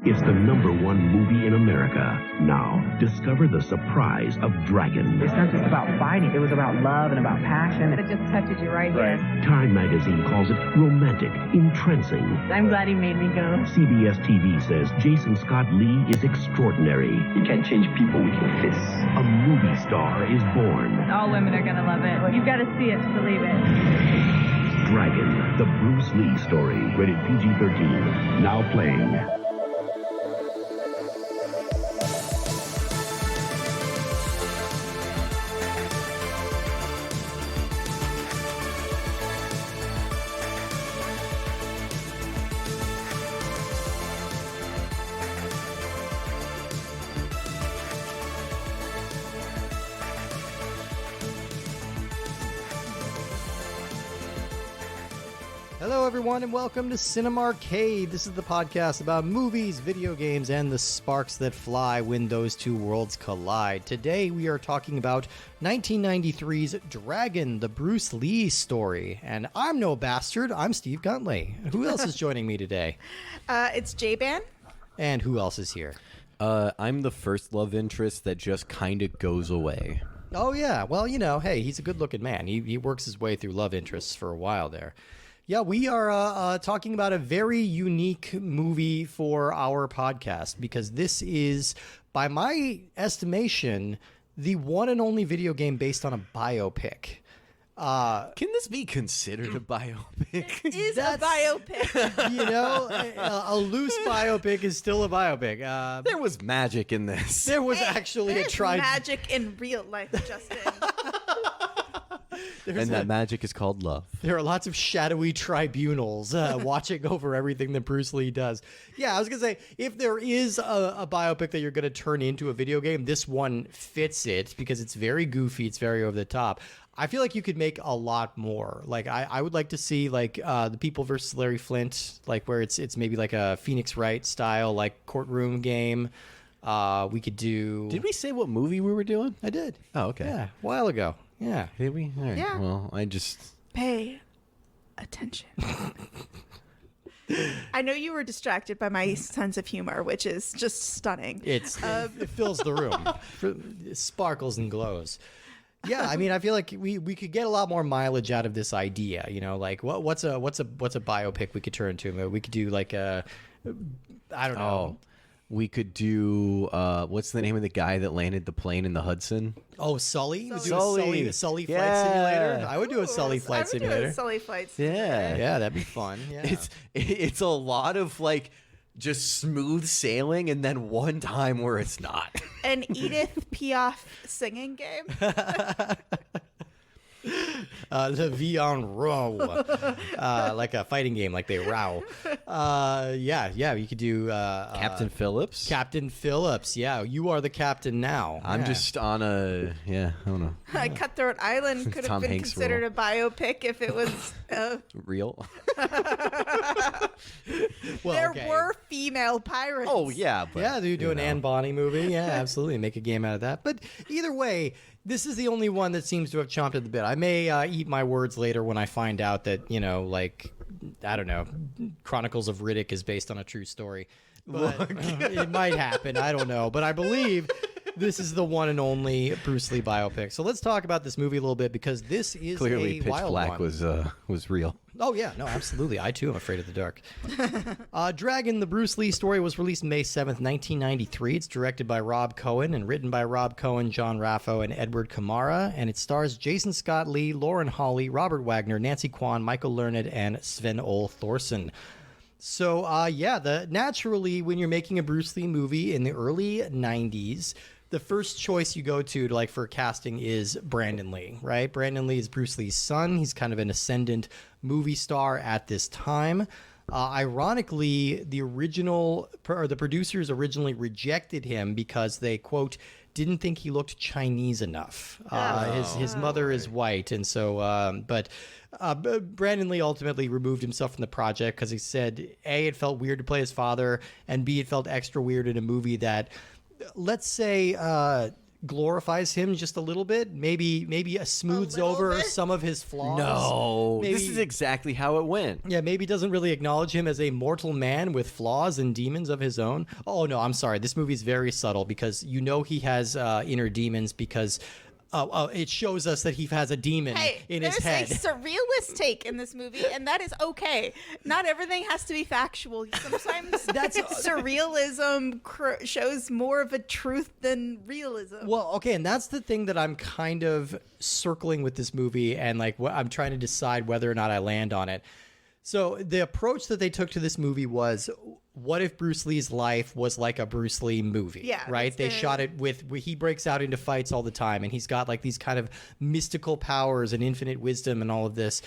It's the #1 movie in America. Now, discover the surprise of Dragon. It's not just about fighting. It was about love and about passion. It just touches you right here. Time magazine calls it romantic, entrancing. I'm glad he made me go. CBS TV says Jason Scott Lee is extraordinary. You can't change people with your fists. A movie star is born. All women are going to love it. You've got to see it to believe it. Dragon, the Bruce Lee story. Rated PG-13. Now playing. Hello, everyone, and welcome to Cinema Arcade. This is the podcast about movies, video games, and the sparks that fly when those two worlds collide. Today, we are talking about 1993's Dragon, the Bruce Lee story. And I'm no bastard. I'm Steve Guntley. Who else is joining me today? It's J-Ban. And who else is here? I'm the first love interest that just kind of goes away. Oh, yeah. Well, you know, hey, he's a good-looking man. He works his way through love interests for a while there. Yeah, we are talking about a very unique movie for our podcast because this is, by my estimation, the one and only video game based on a biopic. Can this be considered a biopic? It is a biopic. You know, a loose biopic is still a biopic. There was magic in this. There was actually a There's magic in real life, Justin. And that magic is called love. There are lots of shadowy tribunals watching over everything that Bruce Lee does. Yeah, I was going to say, if there is a biopic that you're going to turn into a video game, this one fits it because it's very goofy. It's very over the top. I feel like you could make a lot more. Like, I would like to see, like, The People versus Larry Flint, like, where it's maybe like a Phoenix Wright style, like, courtroom game. We could do... Did we say what movie we were doing? I did. Oh, okay. Yeah, a while ago. Yeah. Did we? All right. Yeah. Well, I just... Pay attention. I know you were distracted by my sense of humor, which is just stunning. It fills the room. It sparkles and glows. Yeah, I mean, I feel like we could get a lot more mileage out of this idea. You know, like what's a biopic we could turn to? We could do like I don't know. We could do what's the name of the guy that landed the plane in the Hudson? Oh, Sully. Sully. The Sully flight simulator. I would do a Sully flight simulator. I would do a Sully flight simulator. Yeah, that'd be fun. Yeah. It's a lot of like just smooth sailing, and then one time where it's not. An Edith Piaf singing game. The V on row, like a fighting game, like they row. Yeah, you could do Captain Phillips. Captain Phillips, yeah, you are the captain now. I'm just on I don't know. Cutthroat Island could have Tom been Hanks considered a biopic if it was real. There were female pirates. Oh yeah, but, yeah, you do an Anne Bonny movie. Yeah, absolutely, make a game out of that. But either way, this is the only one that seems to have chomped at the bit. I may eat my words later when I find out that, you know, like, I don't know, Chronicles of Riddick is based on a true story. But it might happen. I don't know. But I believe this is the one and only Bruce Lee biopic. So let's talk about this movie a little bit because this is clearly a Pitch wild Black one. was real. Oh, yeah. No, absolutely. I, too, am afraid of the dark. Dragon, the Bruce Lee story, was released May 7th, 1993. It's directed by Rob Cohen and written by Rob Cohen, John Raffo, and Edward Kamara. And it stars Jason Scott Lee, Lauren Holly, Robert Wagner, Nancy Kwan, Michael Learned, and Sven-Ole Thorsen. So, naturally, when you're making a Bruce Lee movie in the early 90s, the first choice you go to like for casting is Brandon Lee, right? Brandon Lee is Bruce Lee's son. He's kind of an ascendant movie star at this time. Ironically, the producers originally rejected him because they, quote, didn't think he looked Chinese enough. His mother is white, and so but Brandon Lee ultimately removed himself from the project because he said A, it felt weird to play his father, and B, it felt extra weird in a movie that, let's say, glorifies him just a little bit. Maybe smooths little over bit? some of his flaws. No, Maybe- this is exactly how it went. Yeah, maybe doesn't really acknowledge him as a mortal man with flaws and demons of his own. Oh no, I'm sorry. This movie is very subtle because you know he has inner demons because it shows us that he has a demon in his head. There's a surrealist take in this movie, and that is okay. Not everything has to be factual. Sometimes surrealism shows more of a truth than realism. Well, okay, and that's the thing that I'm kind of circling with this movie, and like I'm trying to decide whether or not I land on it. So the approach that they took to this movie was, what if Bruce Lee's life was like a Bruce Lee movie? Yeah, right. They shot it he breaks out into fights all the time, and he's got like these kind of mystical powers and infinite wisdom and all of this.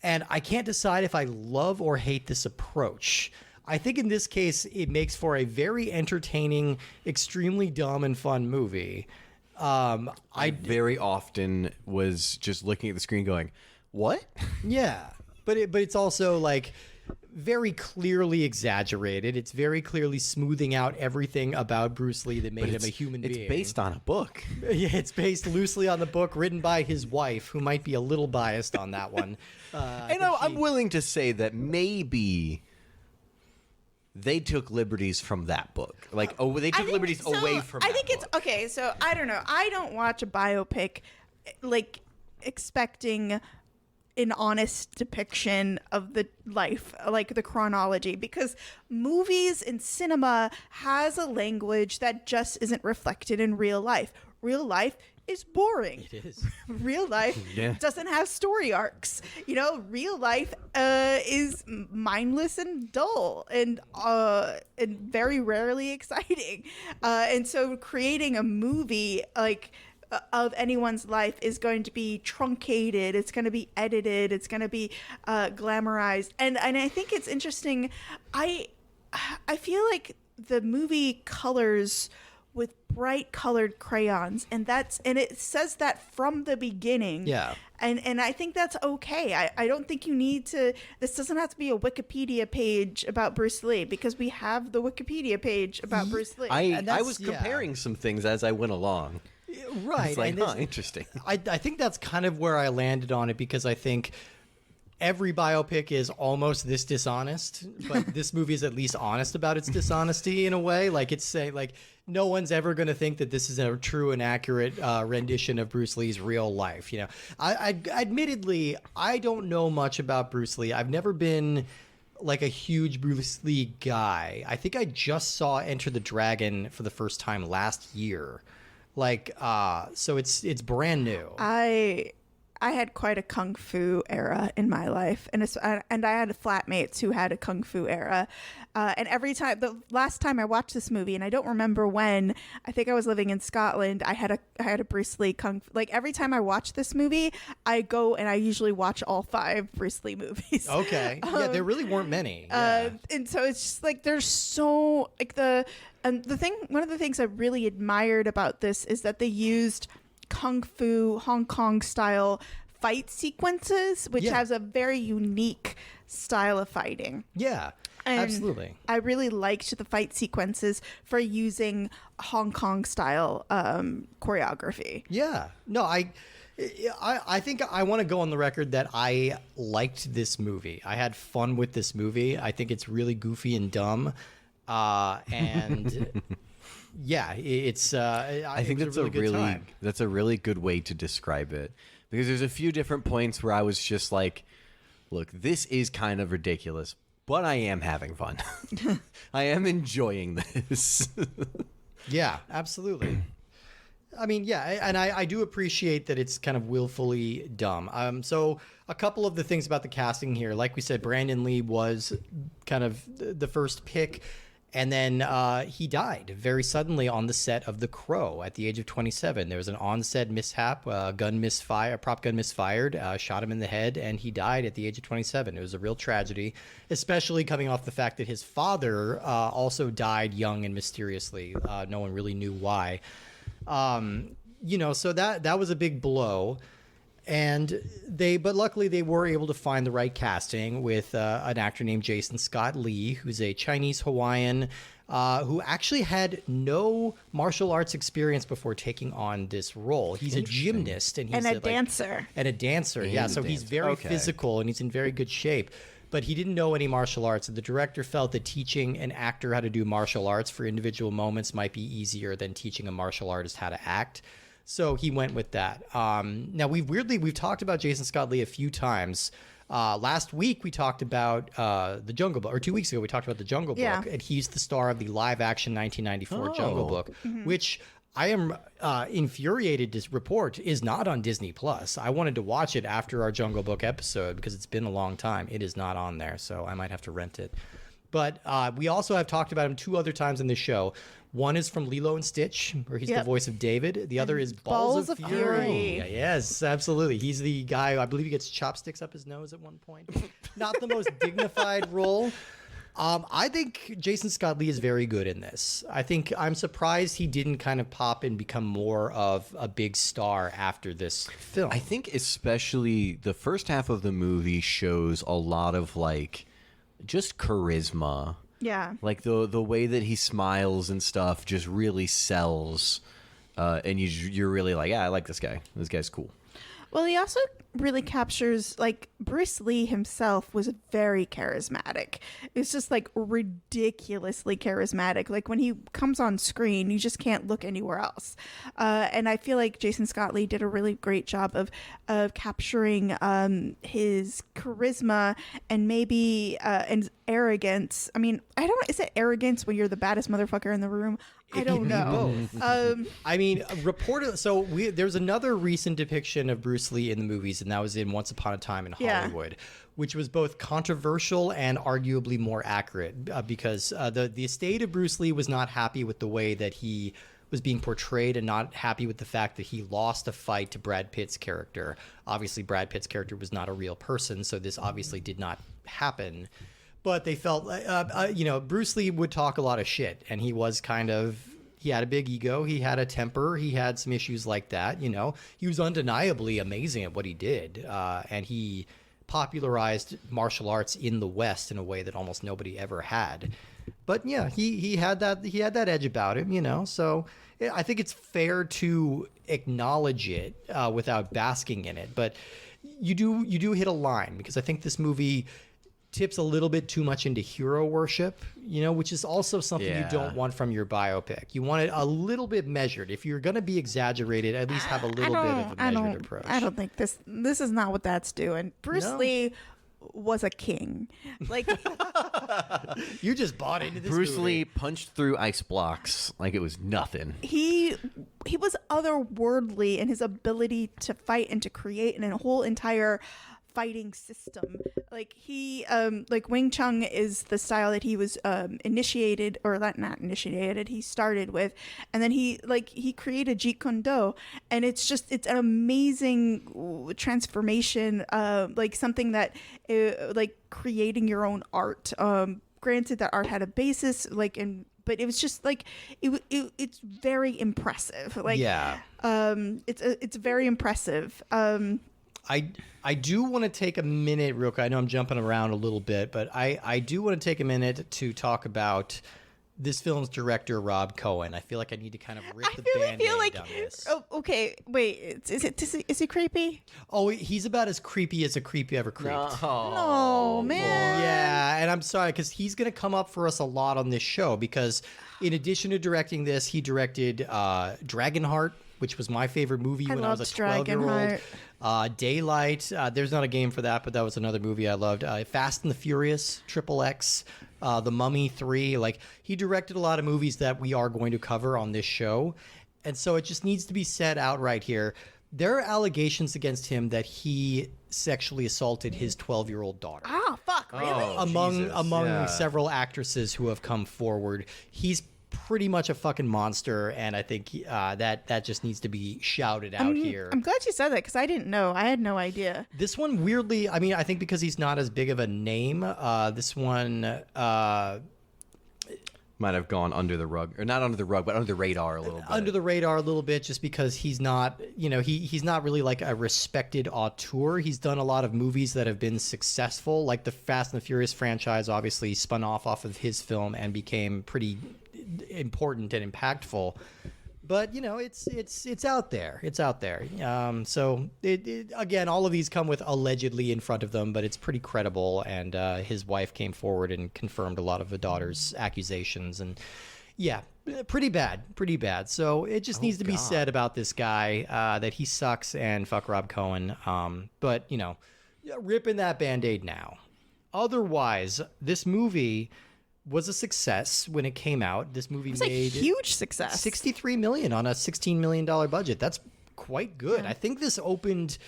And I can't decide if I love or hate this approach. I think in this case, it makes for a very entertaining, extremely dumb and fun movie. I very often was just looking at the screen going, what? Yeah, but it's also like very clearly exaggerated. It's very clearly smoothing out everything about Bruce Lee that made him a human being. It's based on a book. Yeah, it's based loosely on the book written by his wife, who might be a little biased on that one. I'm willing to say that maybe they took liberties from that book. Like, they took liberties away from that book. It's okay. So I don't know. I don't watch a biopic like expecting an honest depiction of the life, like the chronology, because movies and cinema has a language that just isn't reflected in real life. Real life is boring. It is. Real life doesn't have story arcs. Real life is mindless and dull and very rarely exciting. And so creating a movie like of anyone's life is going to be truncated. It's going to be edited. It's going to be glamorized. And I think it's interesting. I feel like the movie colors with bright colored crayons, and it says that from the beginning. Yeah. And I think that's okay. I don't think you need to. This doesn't have to be a Wikipedia page about Bruce Lee, because we have the Wikipedia page about Bruce Lee. I was comparing some things as I went along. Right. It's like, interesting. I think that's kind of where I landed on it, because I think every biopic is almost this dishonest, but this movie is at least honest about its dishonesty in a way. Like, it's saying, like, no one's ever going to think that this is a true and accurate rendition of Bruce Lee's real life. I admittedly, I don't know much about Bruce Lee. I've never been like a huge Bruce Lee guy. I think I just saw Enter the Dragon for the first time last year. So it's brand new. I had quite a kung fu era in my life, and I had flatmates who had a kung fu era. And the last time I watched this movie, and I don't remember when, I think I was living in Scotland, I had a Bruce Lee kung fu. Like, every time I watch this movie, I go and I usually watch all 5 Bruce Lee movies. Okay. Yeah, there really weren't many. Yeah. And so it's just like, there's so like one of the things I really admired about this is that they used kung fu Hong Kong style fight sequences, which has a very unique style of fighting. Yeah, and absolutely. I really liked the fight sequences for using Hong Kong style choreography. Yeah. No, I think I want to go on the record that I liked this movie. I had fun with this movie. I think it's really goofy and dumb. And yeah, it's. I think that's that's a really good way to describe it, because there's a few different points where I was just like, look, this is kind of ridiculous, but I am having fun. I am enjoying this. Yeah, absolutely. I mean, yeah, and I do appreciate that it's kind of willfully dumb. So a couple of the things about the casting here, like we said, Brandon Lee was kind of the first pick. And then he died very suddenly on the set of The Crow at the age of 27. There was an on-set mishap, a prop gun misfired, shot him in the head, and he died at the age of 27. It was a real tragedy, especially coming off the fact that his father also died young and mysteriously. No one really knew why. So that was a big blow. But luckily they were able to find the right casting with an actor named Jason Scott Lee, who's a Chinese Hawaiian who actually had no martial arts experience before taking on this role. He's a gymnast and he's a dancer. And a dancer, yeah. So he's very physical and he's in very good shape. But he didn't know any martial arts. And the director felt that teaching an actor how to do martial arts for individual moments might be easier than teaching a martial artist how to act. So he went with that. Now, we've talked about Jason Scott Lee a few times. Last week we talked about The Jungle Book, or 2 weeks ago we talked about The Jungle Book, and he's the star of the live-action 1994 Jungle Book, which I am infuriated to report is not on Disney Plus. I wanted to watch it after our Jungle Book episode because it's been a long time. It is not on there, so I might have to rent it. But we also have talked about him 2 other times in the show. One is from Lilo and Stitch, where he's the voice of David. The other is Balls of Fury. Yes, absolutely. He's the guy, I believe he gets chopsticks up his nose at one point. Not the most dignified role. I think Jason Scott Lee is very good in this. I'm surprised he didn't kind of pop and become more of a big star after this film. I think especially the first half of the movie shows a lot of like just charisma. Yeah. Like the way that he smiles and stuff just really sells. And you're really like, yeah, I like this guy. This guy's cool. Well, he also really captures, like, Bruce Lee himself was very charismatic. It's just, like, ridiculously charismatic. Like, when he comes on screen, you just can't look anywhere else. And I feel like Jason Scott Lee did a really great job of capturing his charisma and maybe and arrogance. I mean, is it arrogance when you're the baddest motherfucker in the room? I don't know. I mean, there's another recent depiction of Bruce Lee in the movies, and that was in Once Upon a Time in Hollywood, which was both controversial and arguably more accurate because the estate of Bruce Lee was not happy with the way that he was being portrayed and not happy with the fact that he lost a fight to Brad Pitt's character. Obviously, Brad Pitt's character was not a real person, so this obviously did not happen. But they felt, Bruce Lee would talk a lot of shit, and he had a big ego, he had a temper, he had some issues like that, He was undeniably amazing at what he did, and he popularized martial arts in the West in a way that almost nobody ever had. But yeah, he had that edge about him, so I think it's fair to acknowledge it without basking in it. But you do hit a line, because I think this movie tips a little bit too much into hero worship, which is also something you don't want from your biopic. You want it a little bit measured. If you're going to be exaggerated, at least have a little bit of a measured approach. I don't think this is not what that's doing. Bruce Lee was a king. Like you just bought into this Bruce movie. Lee punched through ice blocks like it was nothing. He was otherworldly in his ability to fight and to create a whole entire fighting system. Like like Wing Chun is the style that he was initiated, or not initiated, he started with, and then he created Jeet Kune Do, and it's an amazing transformation, like something that like creating your own art. Granted that art had a basis, but it was just like it's very impressive. Like it's very impressive. I do want to take a minute real quick. I know I'm jumping around a little bit, but I do want to take a minute to talk about this film's director, Rob Cohen. I feel like I need to kind of rip the Band-Aid on this. Oh, okay. Wait, is he creepy? Oh, he's about as creepy as a creepy ever creeped. No, man. Yeah, and I'm sorry, because he's going to come up for us a lot on this show, because in addition to directing this, he directed Dragonheart, which was my favorite movie when I was a 12-year-old. Daylight. There's not a game for that, but that was another movie I loved. Fast and the Furious, XXX, The Mummy 3. Like, he directed a lot of movies that we are going to cover on this show. And so it just needs to be said outright here. There are allegations against him that he sexually assaulted his 12-year-old daughter. Ah, fuck, really? Among several actresses who have come forward. He's pretty much a fucking monster, and I think that just needs to be shouted out here. I'm glad you said that, because I didn't know. I had no idea. This one, weirdly, I mean, I think because he's not as big of a name, this one might have gone under the rug, or not under the rug, but under the radar a little bit. Under the radar a little bit, just because he's not, he's not really like a respected auteur. He's done a lot of movies that have been successful, like the Fast and the Furious franchise obviously spun off of his film and became pretty important and impactful. But it's out there. It's out there. So again, all of these come with allegedly in front of them, but it's pretty credible. And his wife came forward and confirmed a lot of the daughter's accusations. And yeah, pretty bad. So it just needs to be said about this guy that he sucks and fuck Rob Cohen. But ripping that Band-Aid now. Otherwise, this movie was a success when it came out. This movie made a huge success. $63 million on a $16 million budget. That's quite good. Yeah. I think this opened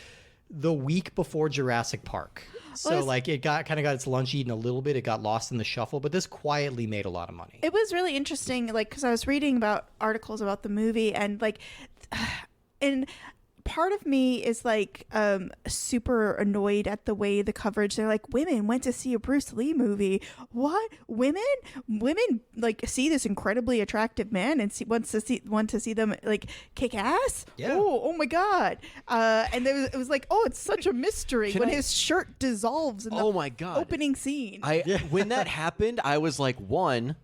the week before Jurassic Park. So it got its lunch eaten a little bit. It got lost in the shuffle, but this quietly made a lot of money. It was really interesting, because I was reading about articles about the movie, and and part of me is super annoyed at the way the coverage, they're like, women went to see a Bruce Lee movie. What? Women see this incredibly attractive man and want to see them kick ass? Yeah. Oh my god. And it was like, oh, it's such a mystery when his shirt dissolves in the opening scene. When that happened, I was like, one,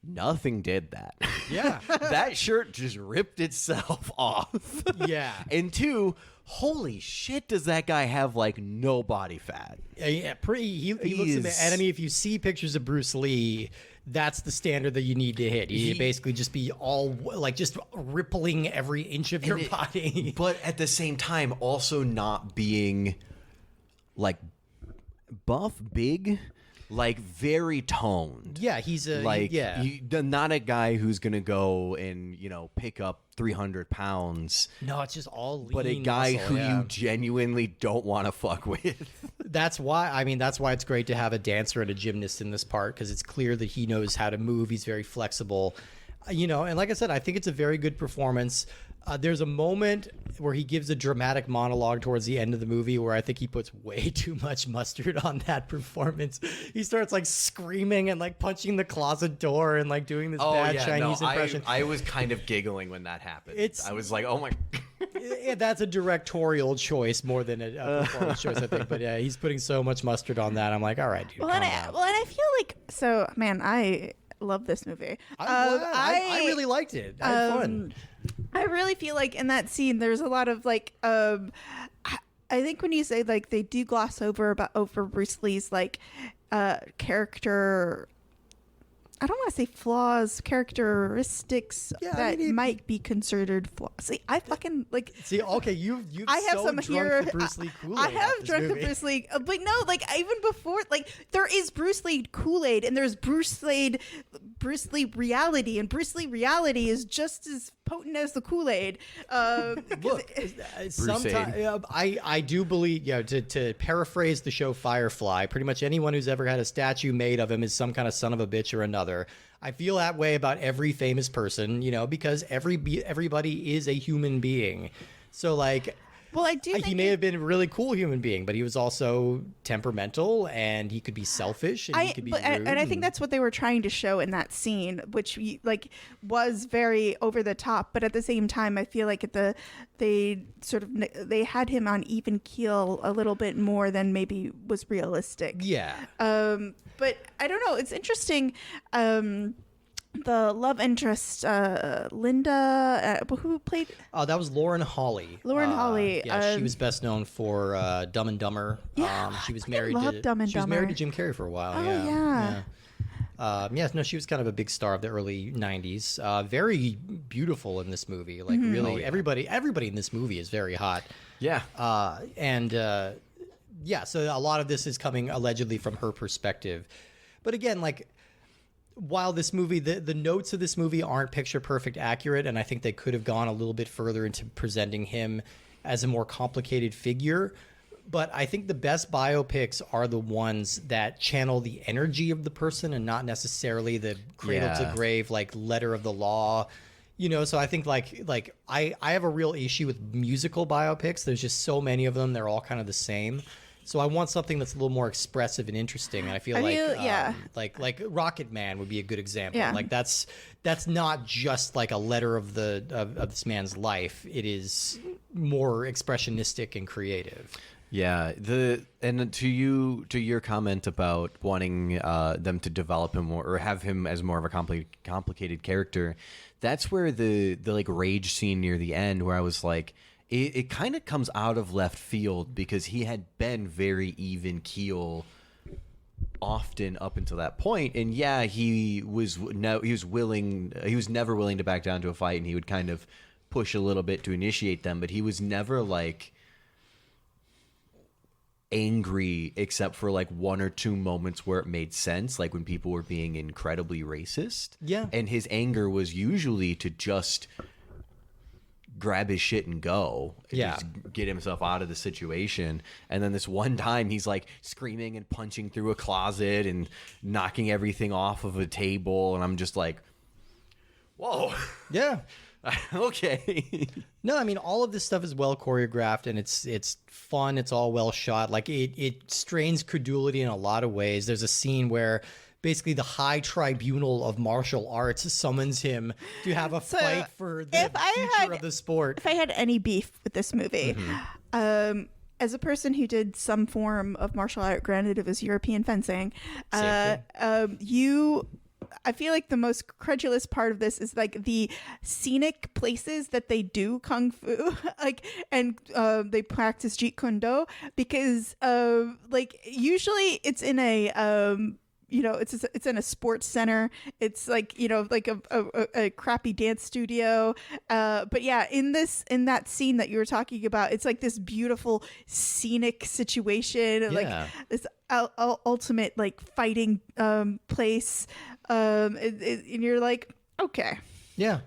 nothing did that. Yeah. That shirt just ripped itself off. Yeah. And two, holy shit, does that guy have no body fat? Yeah, he looks and I mean, if you see pictures of Bruce Lee, that's the standard that you need to hit. You basically just be all just rippling every inch of your body. But at the same time, also not being buff, big. Very toned. Yeah, he's a not a guy who's gonna go and pick up 300 pounds. No, it's just all lean. But a guy muscle, who you genuinely don't want to fuck with. That's why it's great to have a dancer and a gymnast in this part, because it's clear that he knows how to move. He's very flexible, and like I said, I think it's a very good performance. There's a moment where he gives a dramatic monologue towards the end of the movie where I think he puts way too much mustard on that performance. He starts screaming and punching the closet door and doing this bad Chinese impression. I was kind of giggling when that happened. I was like, oh my. Yeah, that's a directorial choice more than a performance choice, I think. But yeah, he's putting so much mustard on that. I'm like, all right, dude. And I feel I love this movie. I really liked it. I had fun. I really feel in that scene there's a lot of I think when you say they do gloss over Bruce Lee's character, I don't want to say flaws, characteristics that might be considered flaws. See, I fucking See, okay, you've I have some here. The Bruce Lee Kool-Aid. I have drunk the Bruce Lee, but no, even before, there is Bruce Lee Kool-Aid and there's Bruce Lee reality, and Bruce Lee reality is just as potent as the Kool-Aid. Look, sometimes I do believe, to paraphrase the show Firefly, pretty much anyone who's ever had a statue made of him is some kind of son of a bitch or another. I feel that way about every famous person, because everybody is a human being. So well, I do. He may have been a really cool human being, but he was also temperamental, and he could be selfish, and he could be rude. And I think that's what they were trying to show in that scene, which was very over the top. But at the same time, I feel they had him on even keel a little bit more than maybe was realistic. Yeah. But I don't know. It's interesting. The love interest, Linda, who played? Oh, that was Lauren Holly. Hawley. Yeah, she was best known for Dumb and Dumber. Yeah, she was married to Dumb and married to Jim Carrey for a while. Oh, yeah. She was kind of a big star of the early '90s. Very beautiful in this movie. Really, everybody in this movie is very hot. Yeah. So a lot of this is coming allegedly from her perspective. But again, while this movie, the notes of this movie aren't picture perfect accurate, and I think they could have gone a little bit further into presenting him as a more complicated figure. But I think the best biopics are the ones that channel the energy of the person and not necessarily the cradle to grave, letter of the law. So I think I have a real issue with musical biopics. There's just so many of them. They're all kind of the same. So I want something that's a little more expressive and interesting. And I feel like Rocket Man would be a good example. Yeah. Like that's not just like a letter of this man's life. It is more expressionistic and creative. Yeah, and to your comment about wanting them to develop him more or have him as more of a complicated character, that's where the like rage scene near the end, where I was like, it kind of comes out of left field because he had been very even keel often up until that point, and yeah, he was never willing to back down to a fight, and he would kind of push a little bit to initiate them, but he was never like angry except for like one or two moments where it made sense, like when people were being incredibly racist. Yeah. And his anger was usually to just grab his shit and go. Yeah. Just get himself out of the situation. And then this one time he's like screaming and punching through a closet and knocking everything off of a table, and I'm just like, whoa. Yeah. Okay. No, I mean, all of this stuff is well choreographed, and it's fun. It's all well shot. Like it strains credulity in a lot of ways. There's a scene where basically the high tribunal of martial arts summons him to have a fight for the future of the sport. If I had any beef with this movie, as a person who did some form of martial art, granted it was European fencing, I feel like the most credulous part of this is like the scenic places that they do kung fu, like, and they practice jeet kune do, because like usually it's in a it's in a sports center. It's like, like a crappy dance studio. But yeah, in that scene that you were talking about, it's like this beautiful scenic situation, like this ultimate like fighting place. And you're like, okay. Yeah.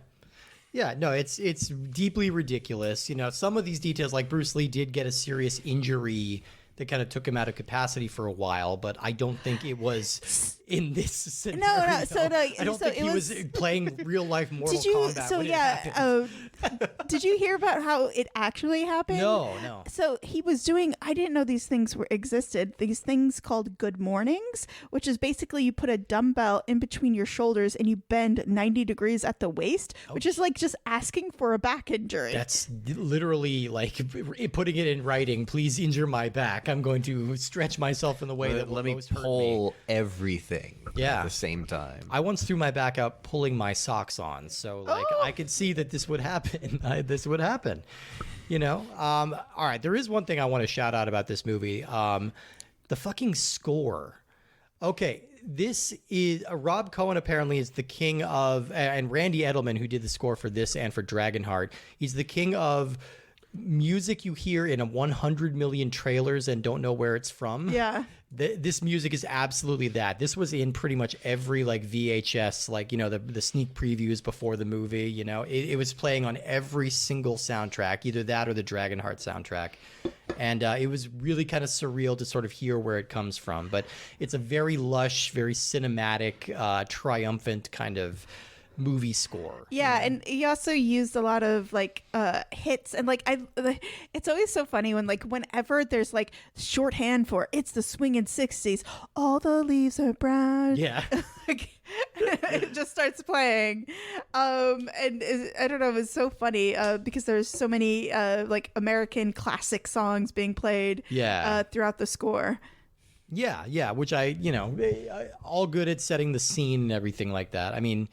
Yeah, no, it's deeply ridiculous. Some of these details, like Bruce Lee did get a serious injury that kind of took him out of capacity for a while, but I don't think it was in this scenario. I don't think he was playing real life Mortal Kombat when it happened. Did you hear about how it actually happened? No. So he was doing, I didn't know these things existed, these things called good mornings, which is basically you put a dumbbell in between your shoulders and you bend 90 degrees at the waist, which is like just asking for a back injury. That's literally like putting it in writing. Please injure my back. I'm going to stretch myself in the way that will most hurt me. Let me pull everything at the same time. I once threw my back out pulling my socks on, so like I could see that this would happen. This would happen. All right, there is one thing I want to shout out about this movie. The fucking score. Okay, this is Rob Cohen apparently is the king of, and Randy Edelman, who did the score for this and for Dragonheart, he's the king of music you hear in 100 million trailers and don't know where it's from. Yeah. This music is absolutely that. This was in pretty much every like VHS, like, the sneak previews before the movie, it was playing on every single soundtrack, either that or the Dragonheart soundtrack. And it was really kind of surreal to sort of hear where it comes from. But it's a very lush, very cinematic, triumphant kind of movie score. Yeah, and he also used a lot of like hits, and like it's always so funny whenever there's like shorthand for it's the swinging 60s, all the leaves are brown. Yeah. It just starts playing, and I don't know, it was so funny because there's so many like American classic songs being played throughout the score. Yeah, which all good at setting the scene and everything like that. I mean,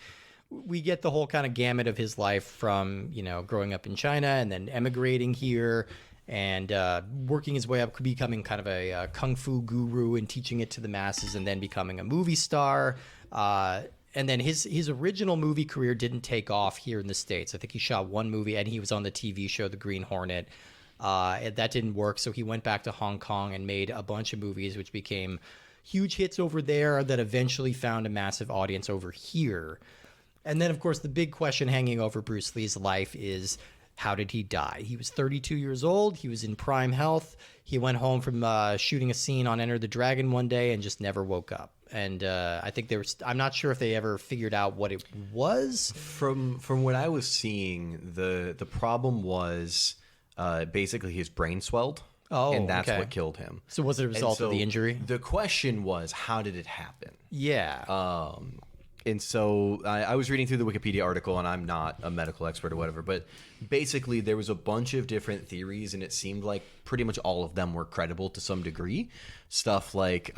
we get the whole kind of gamut of his life from, growing up in China and then emigrating here and working his way up, becoming kind of a kung fu guru and teaching it to the masses, and then becoming a movie star. And then his original movie career didn't take off here in the States. I think he shot one movie and he was on the TV show The Green Hornet. That didn't work, so he went back to Hong Kong and made a bunch of movies which became huge hits over there that eventually found a massive audience over here. And then, of course, the big question hanging over Bruce Lee's life is, how did he die? He was 32 years old. He was in prime health. He went home from shooting a scene on Enter the Dragon one day and just never woke up. And I think I'm not sure if they ever figured out what it was. From what I was seeing, the problem was basically his brain swelled. Oh, and that's okay. what killed him. So was it a result of the injury? The question was, how did it happen? Yeah. And so I was reading through the Wikipedia article, and I'm not a medical expert or whatever, but basically there was a bunch of different theories, and it seemed like pretty much all of them were credible to some degree. Stuff like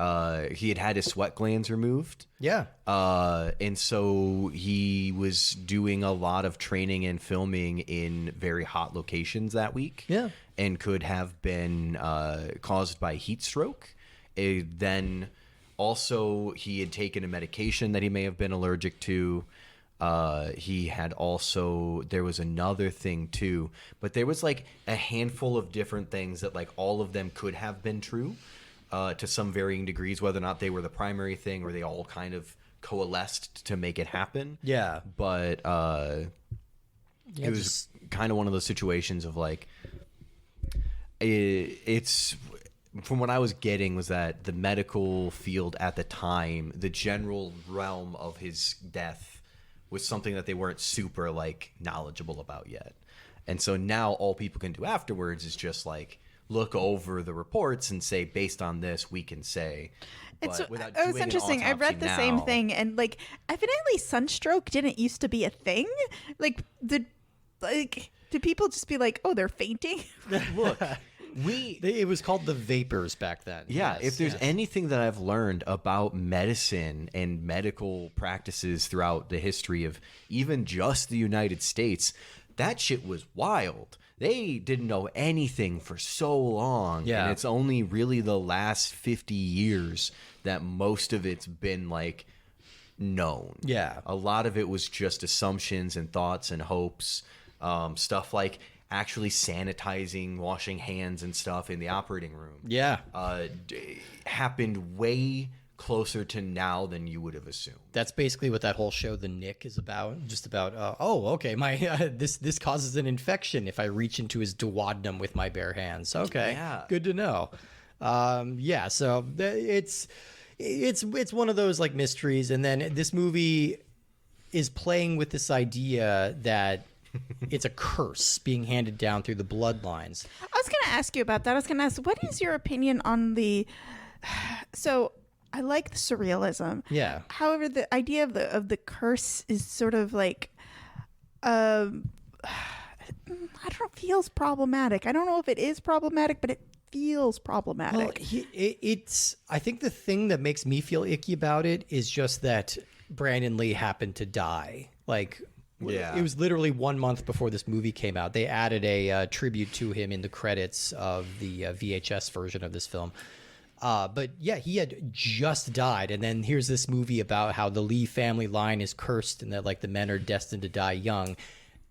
he had his sweat glands removed. Yeah. And so he was doing a lot of training and filming in very hot locations that week. Yeah. And could have been caused by heat stroke. Then also he had taken a medication that he may have been allergic to. He had also, there was another thing too, but there was like a handful of different things that like all of them could have been true to some varying degrees, whether or not they were the primary thing or they all kind of coalesced to make it happen. Yeah. But it was kind of one of those situations of like, it's from what I was getting was that the medical field at the time, the general realm of his death was something that they weren't super like knowledgeable about yet. And so now all people can do afterwards is just like look over the reports and say, based on this, we can say. It's without it was doing an interesting. I read autopsy the same now- thing, and like evidently sunstroke didn't used to be a thing. Like did people just be like, oh, they're fainting? Look, It was called the vapors back then. yeah, Yes, if there's yes. anything that I've learned about medicine and medical practices throughout the history of even just the United States, that shit was wild. They didn't know anything for so long. Yeah. And it's only really the last 50 years that most of it's been like known. Yeah. A lot of it was just assumptions and thoughts and hopes. Stuff like actually sanitizing, washing hands and stuff in the operating room. Yeah. Happened way closer to now than you would have assumed. That's basically what that whole show, The Nick, is about. Just about, okay, my this causes an infection if I reach into his duodenum with my bare hands. Okay, Yeah. good to know. So it's one of those like mysteries, and then this movie is playing with this idea that it's a curse being handed down through the bloodlines. I was going to ask you about that. I was going to ask, what is your opinion on the? So I like the surrealism. Yeah. However, the idea of the curse is sort of like, I don't know, feels problematic. I don't know if it is problematic, but it feels problematic. Well, it's. I think the thing that makes me feel icky about it is just that Brandon Lee happened to die. Like, Yeah. it was literally 1 month before this movie came out. They added a tribute to him in the credits of the VHS version of this film. But yeah, he had just died, and then here's this movie about how the Lee family line is cursed and that like the men are destined to die young.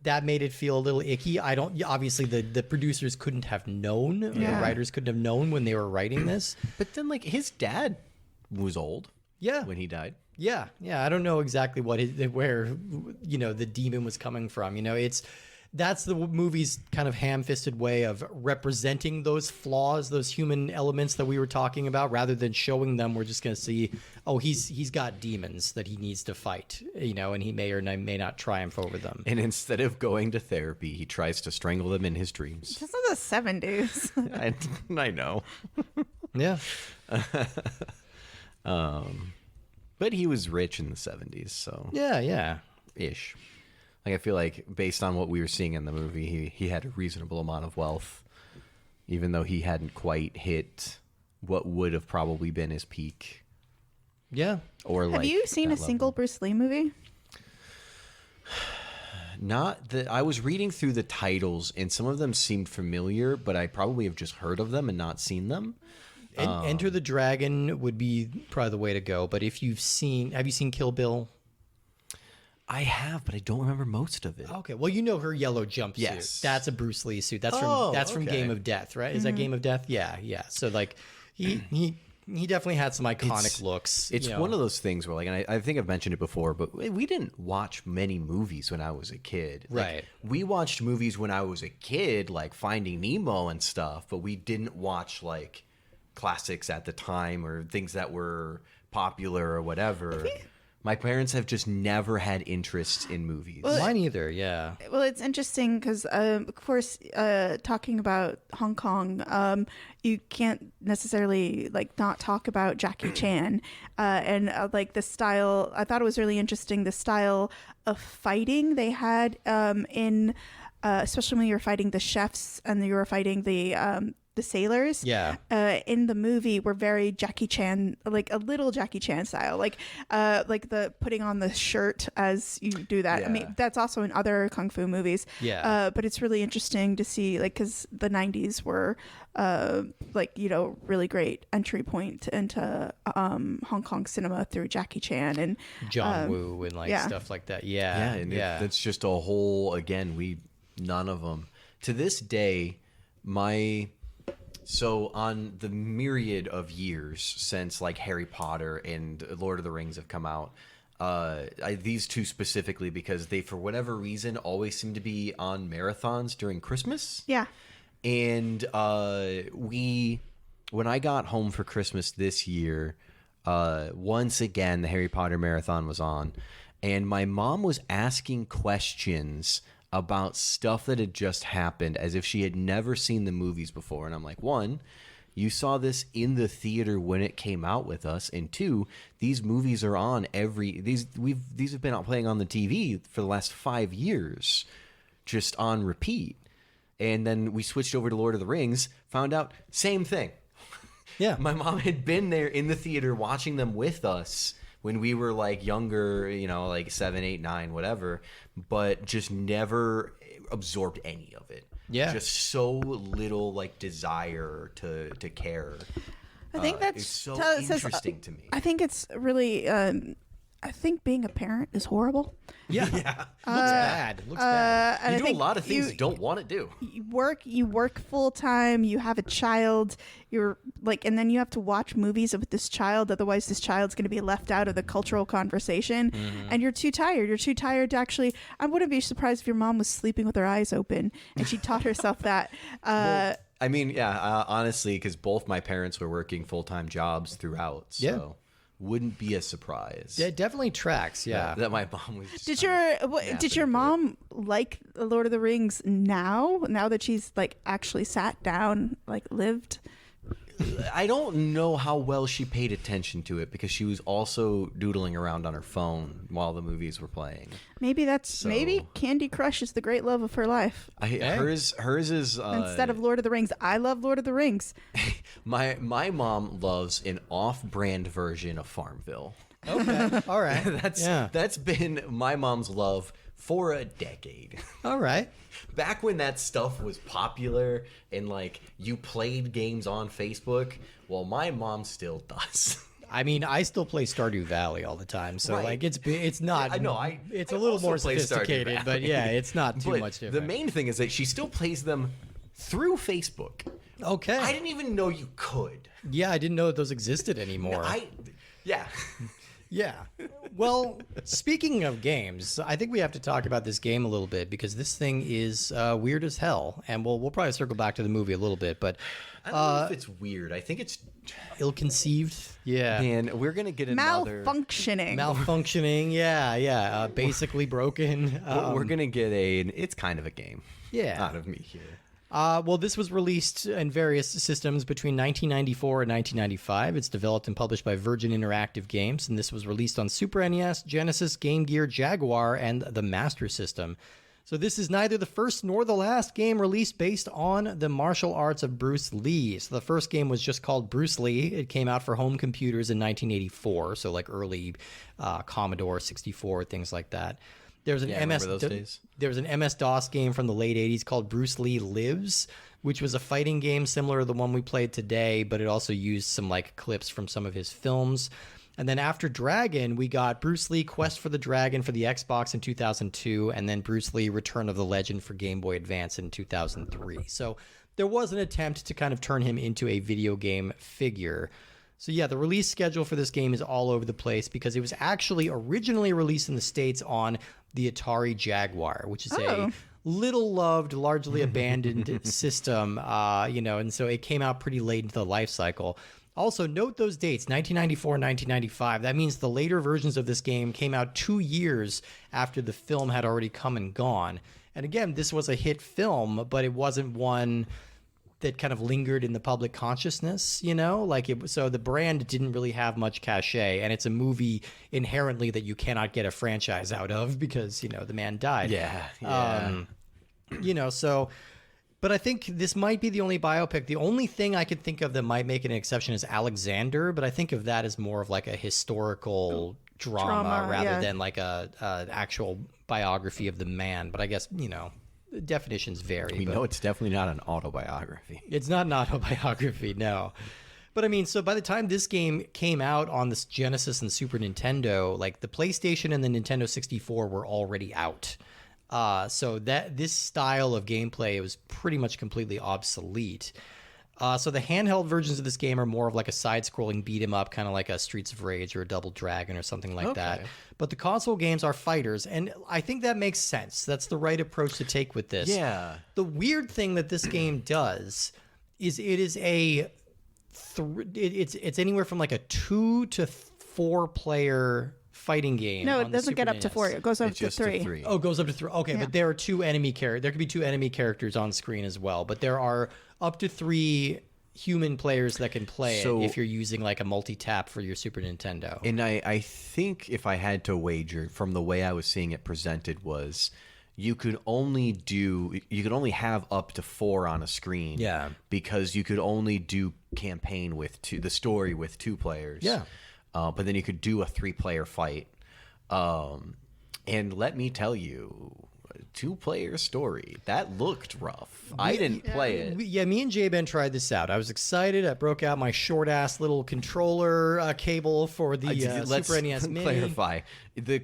That made it feel a little icky. Obviously the producers couldn't have known, or the writers couldn't have known when they were writing this. But then, like, his dad was old Yeah. when he died. Yeah. I don't know exactly where the demon was coming from. That's the movie's kind of ham-fisted way of representing those flaws, those human elements that we were talking about, rather than showing them. We're just going to see, he's got demons that he needs to fight, and he may or may not triumph over them. And instead of going to therapy, he tries to strangle them in his dreams. This is the 70s. I know. Yeah. But he was rich in the 70s, so Yeah. ish. Like, I feel like based on what we were seeing in the movie, he had a reasonable amount of wealth, even though he hadn't quite hit what would have probably been his peak. Yeah. Or Have like you seen that a single level. Bruce Lee movie? Not that I was reading through the titles, and some of them seemed familiar, but I probably have just heard of them and not seen them. Enter the Dragon would be probably the way to go. But have you seen Kill Bill? I have, but I don't remember most of it. Okay, well, her yellow jumpsuit. Yes. That's a Bruce Lee suit. That's Oh, from okay. Game of Death, right? Is that Game of Death? Yeah. So like he definitely had some iconic looks. It's one of those things where, like, and I think I've mentioned it before, but we didn't watch many movies when I was a kid. Like, Right. we watched movies when I was a kid, like Finding Nemo and stuff, but we didn't watch like classics at the time or things that were popular or whatever. My parents have just never had interest in movies. Mine either, yeah. Well, it's interesting because, of course, talking about Hong Kong, you can't necessarily not talk about Jackie Chan, and the style. I thought it was really interesting, the style of fighting they had in, especially when you were fighting the chefs and you were fighting the sailors. Yeah. In the movie were very Jackie Chan, like a little Jackie Chan style, like the putting on the shirt as you do that. I mean, that's also in other kung fu movies. Yeah. But it's really interesting to see, because the 90s were really great entry point into Hong Kong cinema through Jackie Chan and John Woo and stuff like that. Yeah. And that's just a whole, again, none of them. To this day, so on the myriad of years since Harry Potter and Lord of the Rings have come out, these two specifically, because they, for whatever reason, always seem to be on marathons during Christmas. Yeah. And when I got home for Christmas this year, once again, the Harry Potter marathon was on, and my mom was asking questions about stuff that had just happened as if she had never seen the movies before. And I'm like, one, you saw this in the theater when it came out with us, and two, these movies are on these have been playing on the TV for the last 5 years, just on repeat. And then we switched over to Lord of the Rings, found out same thing. Yeah. My mom had been there in the theater watching them with us when we were younger, 7, 8, 9, whatever, but just never absorbed any of it. Yeah. Just so little desire to care. I think that's it's so interesting to me. I think it's really. I think being a parent is horrible. Yeah. Looks bad. Looks bad. And You I do a think lot of things you don't want to do. You work full time. You have a child. You're and then you have to watch movies with this child. Otherwise, this child's going to be left out of the cultural conversation. And you're too tired. You're too tired to actually. I wouldn't be surprised if your mom was sleeping with her eyes open and she taught herself that. I mean, honestly, because both my parents were working full-time jobs throughout, so. Yeah. Wouldn't be a surprise. Yeah, it definitely tracks. Yeah. That my mom was. Did your mom like Lord of the Rings now that she's actually sat down, lived? I don't know how well she paid attention to it because she was also doodling around on her phone while the movies were playing. Maybe maybe Candy Crush is the great love of her life. Hers is Instead of Lord of the Rings. I love Lord of the Rings. my mom loves an off-brand version of Farmville. Okay. All right. That's been my mom's love for a decade. All right. Back when that stuff was popular and you played games on Facebook, well, my mom still does. I mean, I still play Stardew Valley all the time, so Right. it's not. I know. It's I a little also more play Stardew sophisticated, but Valley. yeah, it's not too But much different. The main thing is that she still plays them through Facebook. Okay. I didn't even know you could. Yeah, I didn't know that those existed anymore. Yeah. Yeah. Well, speaking of games, I think we have to talk about this game a little bit because this thing is weird as hell, and we'll probably circle back to the movie a little bit, but I don't know if it's weird. I think it's ill-conceived. Yeah. Man, we're gonna get another Malfunctioning. Yeah. Basically broken. we're gonna get it's kind of a game. Yeah. Out of me here. Well, this was released in various systems between 1994 and 1995. It's developed and published by Virgin Interactive Games, and this was released on Super NES, Genesis, Game Gear, Jaguar, and the Master System. So this is neither the first nor the last game released based on the martial arts of Bruce Lee. So the first game was just called Bruce Lee. It came out for home computers in 1984, so early Commodore 64, things like that. There's an MS-DOS game from the late 80s called Bruce Lee Lives, which was a fighting game similar to the one we played today, but it also used some clips from some of his films. And then after Dragon, we got Bruce Lee Quest for the Dragon for the Xbox in 2002, and then Bruce Lee Return of the Legend for Game Boy Advance in 2003. So there was an attempt to kind of turn him into a video game figure. So yeah, the release schedule for this game is all over the place because it was actually originally released in the States on the Atari Jaguar, which is a little loved, largely abandoned system, and so it came out pretty late into the life cycle. Also, note those dates, 1994 and 1995. That means the later versions of this game came out 2 years after the film had already come and gone. And again, this was a hit film, but it wasn't one that kind of lingered in the public consciousness, you know? Like so the brand didn't really have much cachet, and it's a movie inherently that you cannot get a franchise out of because, you know, the man died. Yeah. You know, so... But I think this might be the only biopic. The only thing I could think of that might make an exception is Alexander, but I think of that as more of like a historical drama rather than like a actual biography of the man. But I guess, you know, the definitions vary. We know it's definitely not an autobiography. It's not an autobiography, no. But I mean, so by the time this game came out on this Genesis and Super Nintendo, like the PlayStation and the Nintendo 64 were already out. So that this style of gameplay was pretty much completely obsolete. So the handheld versions of this game are more of like a side-scrolling beat-em-up, kind of like a Streets of Rage or a Double Dragon or something like that. But the console games are fighters, and I think that makes sense. That's the right approach to take with this. Yeah. The weird thing that this game does is it is it's anywhere from like a 2 to 4 player fighting game. No, it doesn't get up to 4. It goes up to 3. Oh, it goes up to 3. Okay, but there are 2 enemy characters. There could be 2 enemy characters on screen as well, but there are up to 3 human players that can play it if you're using like a multi-tap for your Super Nintendo. And I think if I had to wager from the way I was seeing it presented was you could only have up to 4 on a screen. Yeah. Because you could only do campaign with the story with 2 players. Yeah. But then you could do a 3-player fight. And let me tell you, a 2-player story, that looked rough. I didn't play it. Yeah, me and J-Ben tried this out. I was excited. I broke out my short-ass little controller cable for the Super NES Mini. Clarify. The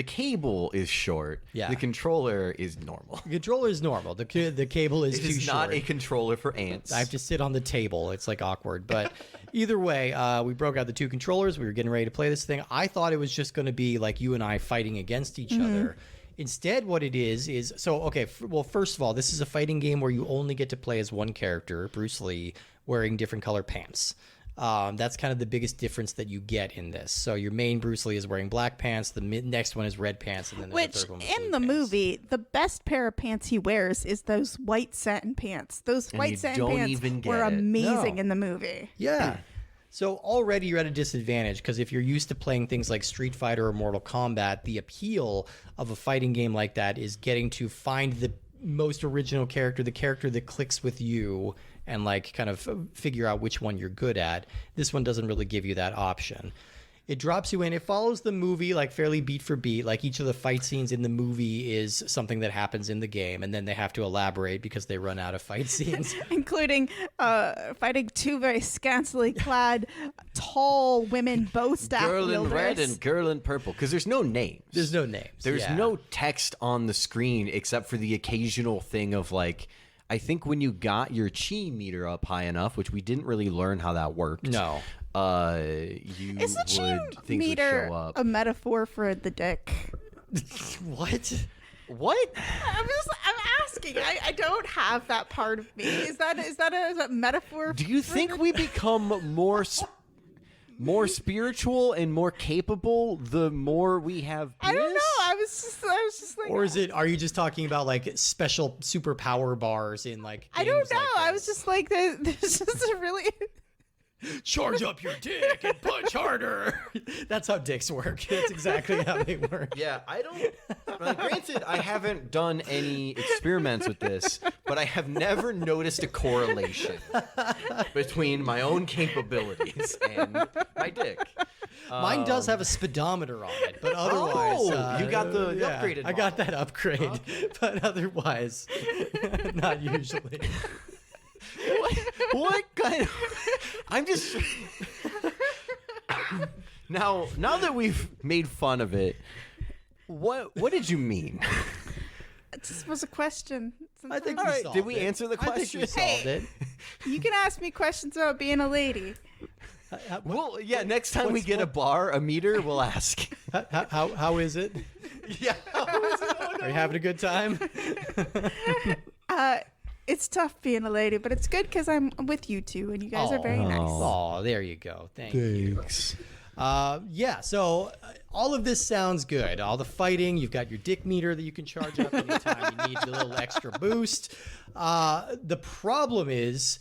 cable is short. Yeah. The controller is normal. The controller is normal. The cable is It too is short. not a controller for ants. I have to sit on the table. It's like awkward. But either way, we broke out the 2 controllers. We were getting ready to play this thing. I thought it was just going to be like you and I fighting against each other. Instead, what it is so, okay, well, first of all, this is a fighting game where you only get to play as one character, Bruce Lee, wearing different color pants. That's kind of the biggest difference that you get in this. So your main Bruce Lee is wearing black pants, the next one is red pants, and then the third one is blue in the pants. Movie, the best pair of pants he wears is those white satin pants. Those white satin pants were amazing in the movie. Yeah. So already you're at a disadvantage because if you're used to playing things like Street Fighter or Mortal Kombat, the appeal of a fighting game like that is getting to find the most original character, the character that clicks with you, and like kind of figure out which one you're good at. This one doesn't really give you that option. It drops you in. It follows the movie like fairly beat for beat. Like each of the fight scenes in the movie is something that happens in the game, and then they have to elaborate because they run out of fight scenes. Including fighting 2 very scantily clad, tall women, bow staff girl wielders. in red and girl in purple. Because there's no names. There's no names. There's no text on the screen except for the occasional thing of like, I think when you got your chi meter up high enough, which we didn't really learn how that worked. No. Is the chi meter a metaphor for the dick? What? I'm asking. I don't have that part of me. Is that a metaphor? Do you think we become more spiritual and more capable the more we have penis? I don't know. I was just like. Or are you just talking about like special superpower bars in like I don't know. like I was just like, there's just a really. Charge up your dick and punch harder. That's how dicks work. That's exactly how they work. Yeah, I don't. Granted, I haven't done any experiments with this, but I have never noticed a correlation between my own capabilities and my dick. Mine does have a speedometer on it, but otherwise, you got the upgraded. I got that upgrade, but otherwise, not usually. What kind of... I'm just... Now that we've made fun of it, what did you mean? It just was a question. I think All we right, solved did we it. answer the I question? think we solved it. You can ask me questions about being a lady. Well, yeah, next time we get a meter, we'll ask. How is it? Yeah. Are you having a good time? It's tough being a lady, but it's good because I'm with you two, and you guys are very nice. Oh, there you go. Thanks. Yeah, so all of this sounds good. All the fighting, you've got your dick meter that you can charge up anytime you need a little extra boost. The problem is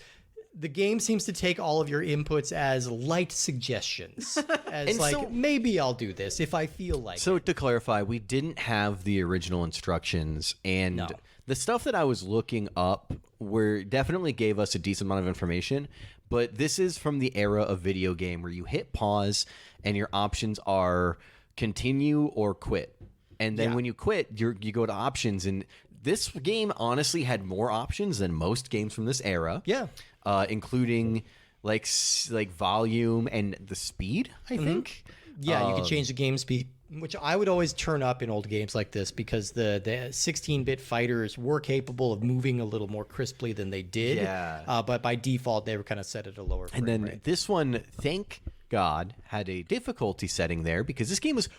the game seems to take all of your inputs as light suggestions. As like, maybe I'll do this if I feel like it. So to clarify, we didn't have the original instructions, and the stuff that I was looking up definitely gave us a decent amount of information. But this is from the era of video game where you hit pause and your options are continue or quit. And then when you quit, you go to options. And this game honestly had more options than most games from this era. Yeah. Including like volume and the speed, I think. Yeah, you can change the game speed, which I would always turn up in old games like this because the 16-bit fighters were capable of moving a little more crisply than they did. Yeah. But by default, they were kind of set at a lower frame And then rate. this one, thank God, had a difficulty setting there because this game was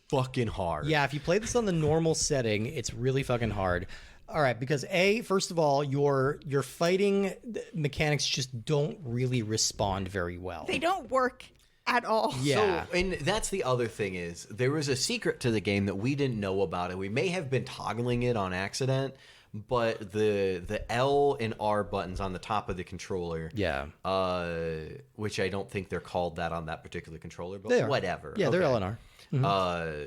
fucking hard. Yeah, if you play this on the normal setting, it's really fucking hard. All right, because first of all, your fighting mechanics just don't really respond very well. They don't work at all. Yeah. So, and that's the other thing is there was a secret to the game that we didn't know about, and we may have been toggling it on accident, but the L and R buttons on the top of the controller, which I don't think they're called that on that particular controller, but whatever. Yeah, they're L and R.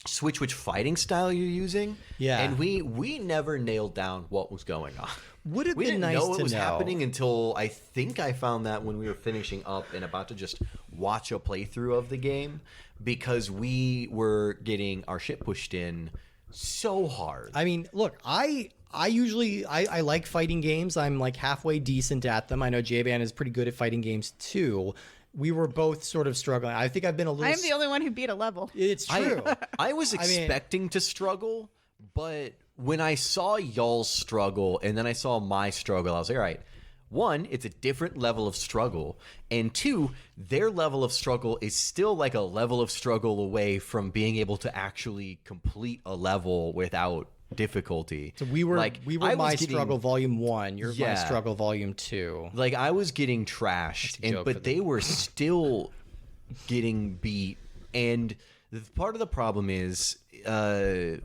Switch which fighting style you're using. Yeah. And we never nailed down what was going on. Would have We been didn't nice know to what was know. happening until I think I found that when we were finishing up and about to just watch a playthrough of the game because we were getting our shit pushed in so hard. I mean, look, I usually like fighting games. I'm like halfway decent at them. I know J-Ban is pretty good at fighting games too. We were both sort of struggling. I think I've been a little... I'm the only one who beat a level. It's true. I was expecting to struggle, but when I saw y'all's struggle and then I saw my struggle, I was like, all right, one, it's a different level of struggle. And two, their level of struggle is still like a level of struggle away from being able to actually complete a level without difficulty. So we were my struggle volume 1. You're my Yeah. struggle volume 2. Like I was getting trashed, but they were still getting beat. And part of the problem is the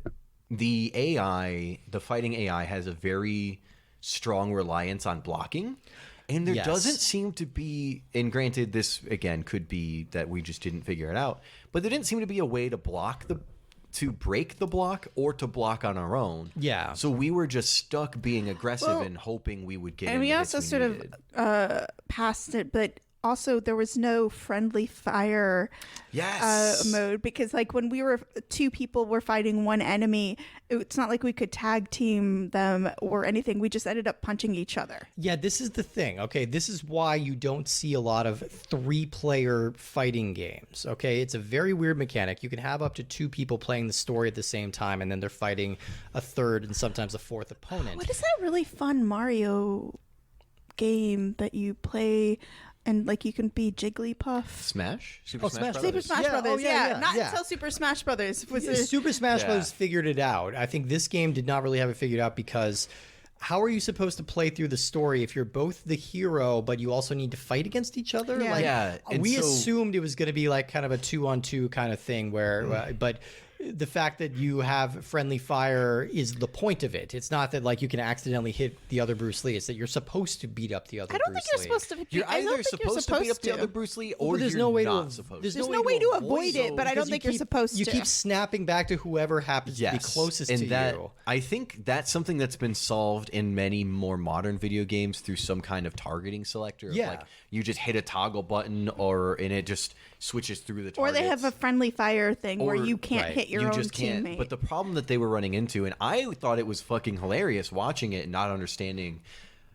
AI, the fighting AI, has a very strong reliance on blocking. And there doesn't seem to be, and granted, this again could be that we just didn't figure it out, but there didn't seem to be a way to break the block or to block on our own. Yeah. So we were just stuck being aggressive and hoping we would get. And we also sort of passed it, but also there was no friendly fire mode because like when we were 2 people were fighting one enemy, it's not like we could tag team them or anything. We just ended up punching each other. Yeah, this is the thing. Okay, this is why you don't see a lot of 3-player fighting games. Okay, it's a very weird mechanic. You can have up to 2 people playing the story at the same time, and then they're fighting a third and sometimes a fourth opponent. What is that really fun Mario game that you play? And like you can be Jigglypuff. Smash? Super Smash Super Smash Yeah, Brothers. oh, yeah. Not until Super Smash Brothers. Super Smash Bros. Figured it out. I think this game did not really have it figured out because how are you supposed to play through the story if you're both the hero, but you also need to fight against each other? Yeah. Like, we assumed it was going to be like kind of a 2-on-2 kind of thing where, but the fact that you have friendly fire is the point of it. It's not that like you can accidentally hit the other Bruce Lee. It's that you're supposed to beat up the other Bruce Lee. I don't think you're supposed to. You're either supposed to beat up the other Bruce Lee or there's you're no way not to, supposed there's to. There's no way to avoid it, but I don't think you're supposed to. You keep snapping back to whoever happens to be closest to you. I think that's something that's been solved in many more modern video games through some kind of targeting selector. Yeah. Like you just hit a toggle button and it just switches through the targets. Or they have a friendly fire thing where you can't hit your own teammate. But the problem that they were running into, and I thought it was fucking hilarious watching it and not understanding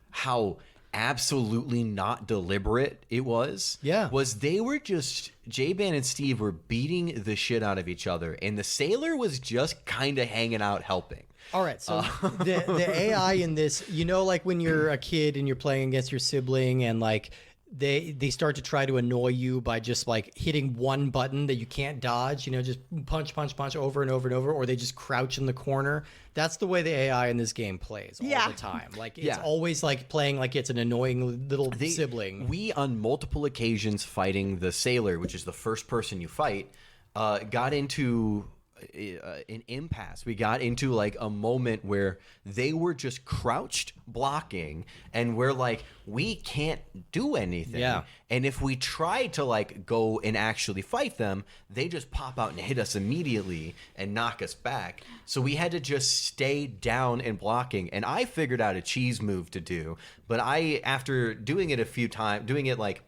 how absolutely not deliberate it was. Yeah. Was they were just, J-Ban and Steve were beating the shit out of each other, and the sailor was just kind of hanging out helping. All right, so the AI in this, you know, like when you're a kid and you're playing against your sibling and like they start to try to annoy you by just like hitting one button that you can't dodge, just punch over and over and over, or they just crouch in the corner. That's the way the AI in this game plays all the time. Like it's always like playing like it's an annoying little sibling. We, on multiple occasions fighting the sailor, which is the first person you fight, got into an impasse. We got into like a moment where they were just crouched blocking, and we're like, we can't do anything. Yeah. And if we try to like go and actually fight them, they just pop out and hit us immediately and knock us back. So we had to just stay down and blocking. And I figured out a cheese move to do, but after doing it a few times, doing it like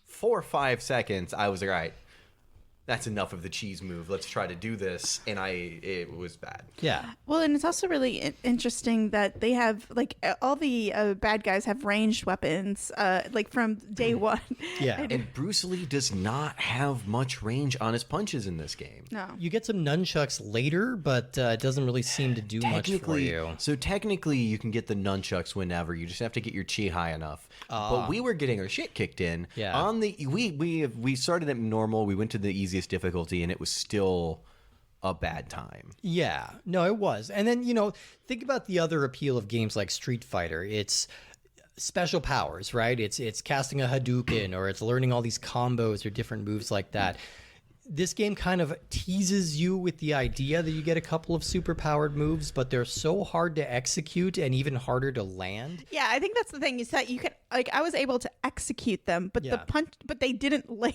4 or 5 seconds, I was like, all right, that's enough of the cheese move. Let's try to do this. And it was bad. Yeah. Well, and it's also really interesting that they have, like, all the bad guys have ranged weapons, like, from day one. Yeah. And Bruce Lee does not have much range on his punches in this game. No. You get some nunchucks later, but it doesn't really seem to do much for you. So technically, you can get the nunchucks whenever. You just have to get your chi high enough. But we were getting our shit kicked in. Yeah. On the we started at normal. We went to the easiest difficulty, and it was still a bad time. Yeah, no, it was. And then, think about the other appeal of games like Street Fighter. It's special powers, right? It's casting a Hadouken, or it's learning all these combos or different moves like that. This game kind of teases you with the idea that you get a couple of super powered moves, but they're so hard to execute and even harder to land. Yeah, I think that's the thing, is that you can, like, I was able to execute them, but but they didn't land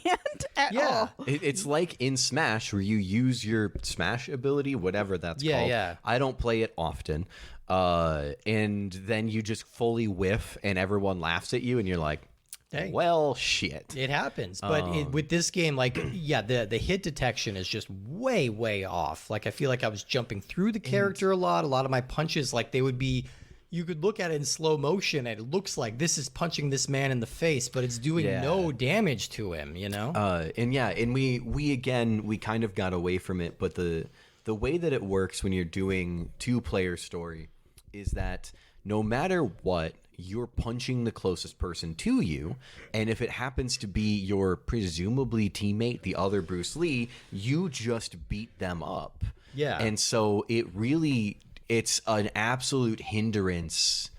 at all. It's like in Smash, where you use your Smash ability, whatever that's called. Yeah. I don't play it often. And then you just fully whiff and everyone laughs at you and you're like, Hey. Well, shit. It happens. But with this game, like, the hit detection is just way, way off. Like, I feel like I was jumping through the character a lot. A lot of my punches, like, they would be, you could look at it in slow motion and it looks like this is punching this man in the face, but it's doing no damage to him, And we kind of got away from it. But the way that it works when you're doing 2-player story is that no matter what, you're punching the closest person to you, and if it happens to be your presumably teammate, the other Bruce Lee, you just beat them up. Yeah. And so it's an absolute hindrance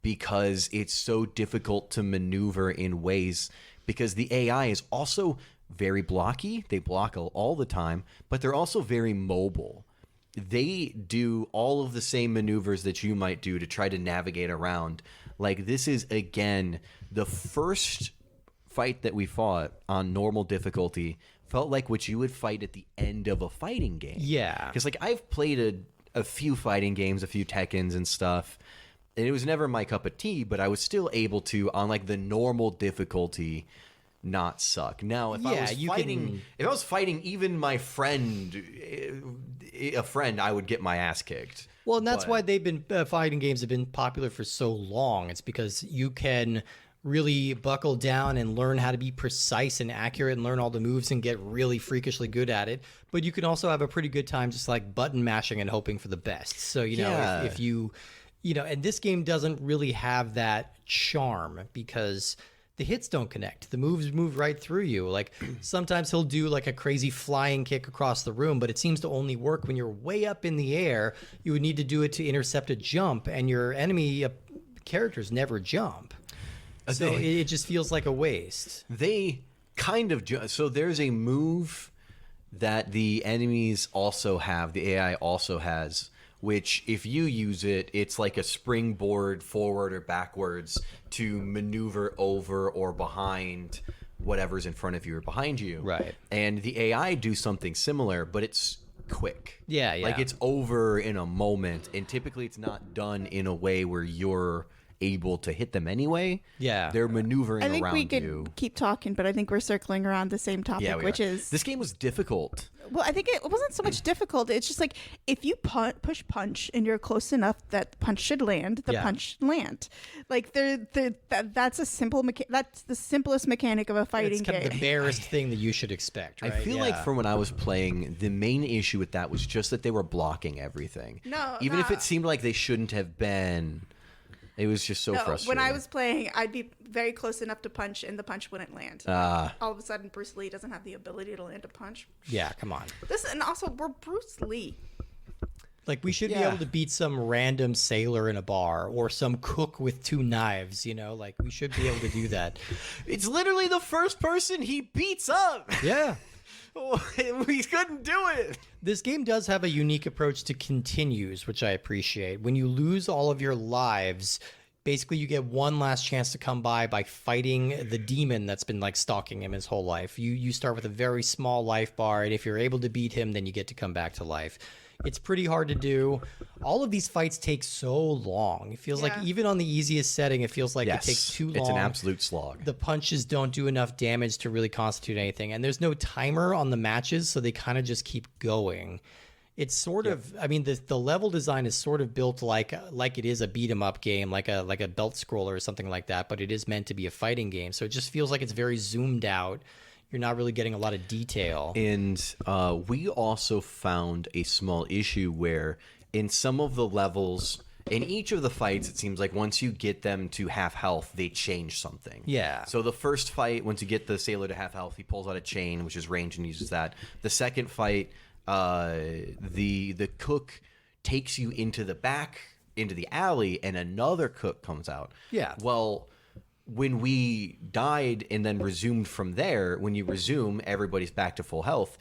because it's so difficult to maneuver in ways, because the AI is also very blocky. They block all the time, but they're also very mobile. They do all of the same maneuvers that you might do to try to navigate around. Like, this is, again, the first fight that we fought on normal difficulty felt like what you would fight at the end of a fighting game. Yeah. Because, like, I've played a few fighting games, a few Tekkens and stuff, and it was never my cup of tea, but I was still able to, on, like, the normal difficulty, not suck. Now, if I was fighting even my friend, I would get my ass kicked. Well, and that's why they've been fighting games have been popular for so long. It's because you can really buckle down and learn how to be precise and accurate and learn all the moves and get really freakishly good at it. But you can also have a pretty good time just like button mashing and hoping for the best. So, if you, and this game doesn't really have that charm because the hits don't connect. The moves move right through you. Like, sometimes he'll do like a crazy flying kick across the room, but it seems to only work when you're way up in the air. You would need to do it to intercept a jump, and your enemy characters never jump. So it just feels like a waste. They kind of so there's a move that the enemies also have, the AI also has, which if you use it, it's like a springboard forward or backwards to maneuver over or behind whatever's in front of you or behind you. Right. And the AI do something similar, but it's quick. Yeah. Like, it's over in a moment, and typically it's not done in a way where you're able to hit them anyway. Yeah. They're maneuvering around you. I think we could keep talking, but I think we're circling around the same topic, which is... This game was difficult. Well, I think it wasn't so much difficult. It's just like, if you push punch and you're close enough that the punch should land, the punch should land. Like, that's a simple that's the simplest mechanic of a fighting game. It's kind of the barest thing that you should expect, right? I feel like from when I was playing, the main issue with that was just that they were blocking everything. No, Even if it seemed like they shouldn't have been. It was just so frustrating. When I was playing, I'd be very close enough to punch, and the punch wouldn't land. All of a sudden, Bruce Lee doesn't have the ability to land a punch. Yeah, come on. And also, we're Bruce Lee. Like, we should be able to beat some random sailor in a bar or some cook with 2 knives, you know? Like, we should be able to do that. It's literally the first person he beats up. Yeah. We couldn't do it. This game does have a unique approach to continues, which I appreciate. When you lose all of your lives, basically you get one last chance to come by fighting the demon that's been like stalking him his whole life. You start with a very small life bar, and if you're able to beat him, then you get to come back to life. It's pretty hard to do. All of these fights take so long. It feels like even on the easiest setting, it feels like it takes too long. It's an absolute slog. The punches don't do enough damage to really constitute anything. And there's no timer on the matches, so they kind of just keep going. It's sort of, I mean, the level design is sort of built like it is a beat 'em up game, like a belt scroller or something like that, but it is meant to be a fighting game. So it just feels like it's very zoomed out. You're not really getting a lot of detail. And we also found a small issue where in some of the levels, in each of the fights, it seems like once you get them to half health, they change something. Yeah. So the first fight, once you get the sailor to half health, he pulls out a chain, which is range, and uses that. The second fight, the cook takes you into the alley, and another cook comes out. Yeah. Well, when we died and then resumed from there, when you resume, everybody's back to full health.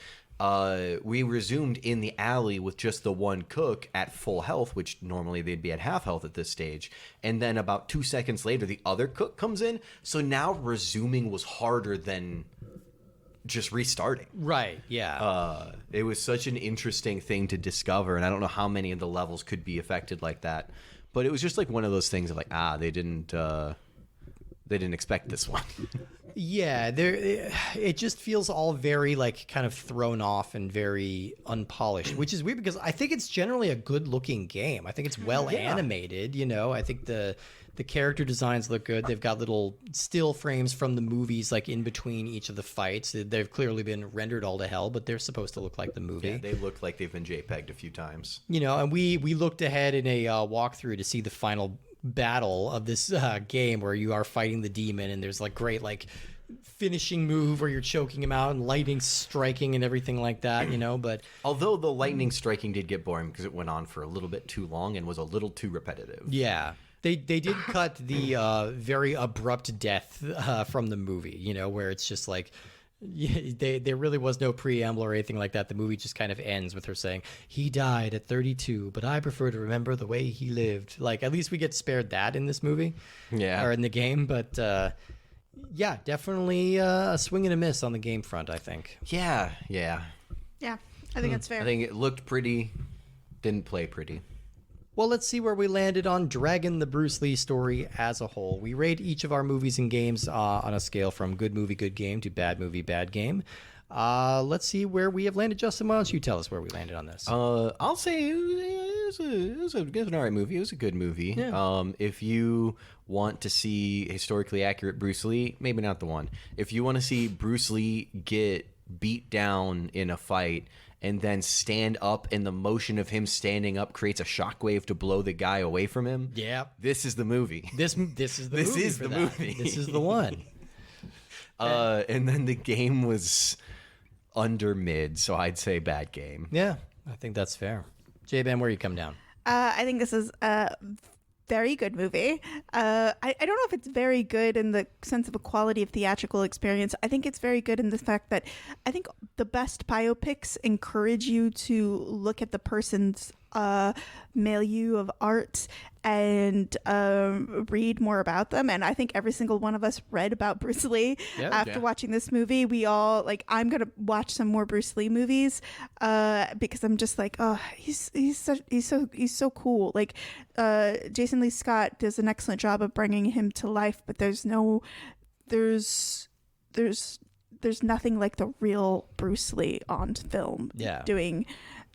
We resumed in the alley with just the one cook at full health, which normally they'd be at half health at this stage. And then about 2 seconds later, the other cook comes in. So now resuming was harder than just restarting. Right, yeah. It was such an interesting thing to discover, and I don't know how many of the levels could be affected like that. But it was just like one of those things of like, they didn't expect this one. Yeah, it just feels all very like kind of thrown off and very unpolished, which is weird because I think it's generally a good looking game. I think it's well animated, you know. I think the character designs look good. They've got little still frames from the movies like in between each of the fights. They've clearly been rendered all to hell, but they're supposed to look like the movie. Yeah, they look like they've been JPEG'd a few times. You know, and we looked ahead in a walkthrough to see the final battle of this game where you are fighting the demon, and there's like great like finishing move where you're choking him out and lightning striking and everything like that, you know. But although the lightning striking did get boring because it went on for a little bit too long and was a little too repetitive. Yeah, they did cut the very abrupt death from the movie, you know, where it's just like there really was no preamble or anything like that. The movie just kind of ends with her saying, "He died at 32, but I prefer to remember the way he lived." Like, at least we get spared that in this movie, or in the game. But yeah, definitely a swing and a miss on the game front, I think. Yeah, I think that's fair. I think it looked pretty, didn't play pretty. Well, let's see where we landed on Dragon, the Bruce Lee story as a whole. We rate each of our movies and games on a scale from good movie, good game to bad movie, bad game. Let's see where we have landed. Justin, why don't you tell us where we landed on this? I'll say it was an all right movie. It was a good movie. Yeah. If you want to see historically accurate Bruce Lee, maybe not the one. If you want to see Bruce Lee get beat down in a fight and then stand up, and the motion of him standing up creates a shockwave to blow the guy away from him. Yeah, this is the movie. This is the movie. Is the movie. This is the one. And then the game was under mid, so I'd say bad game. Yeah, I think that's fair. J-Ben, where you come down? I think this is a very good movie. I don't know if it's very good in the sense of a quality of theatrical experience. I think it's very good in the fact that I think the best biopics encourage you to look at the person's milieu of art and read more about them. And I think every single one of us read about Bruce Lee after watching this movie. We all like, I'm gonna watch some more Bruce Lee movies because I'm just like, oh, he's so cool. Like Jason Lee Scott does an excellent job of bringing him to life, but there's nothing like the real Bruce Lee on film doing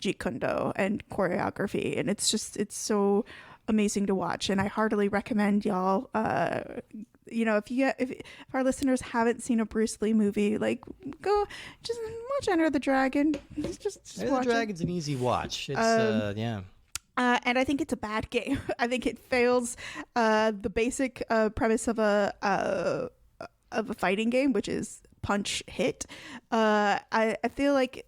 Jeet Kune Do and choreography, and it's so amazing to watch, and I heartily recommend y'all if our listeners haven't seen a Bruce Lee movie, like, go just watch Enter the Dragon. Just Enter watch the Dragon's an easy watch. It's And I think it's a bad game. I think it fails the basic premise of a fighting game, which is punch hit. I feel like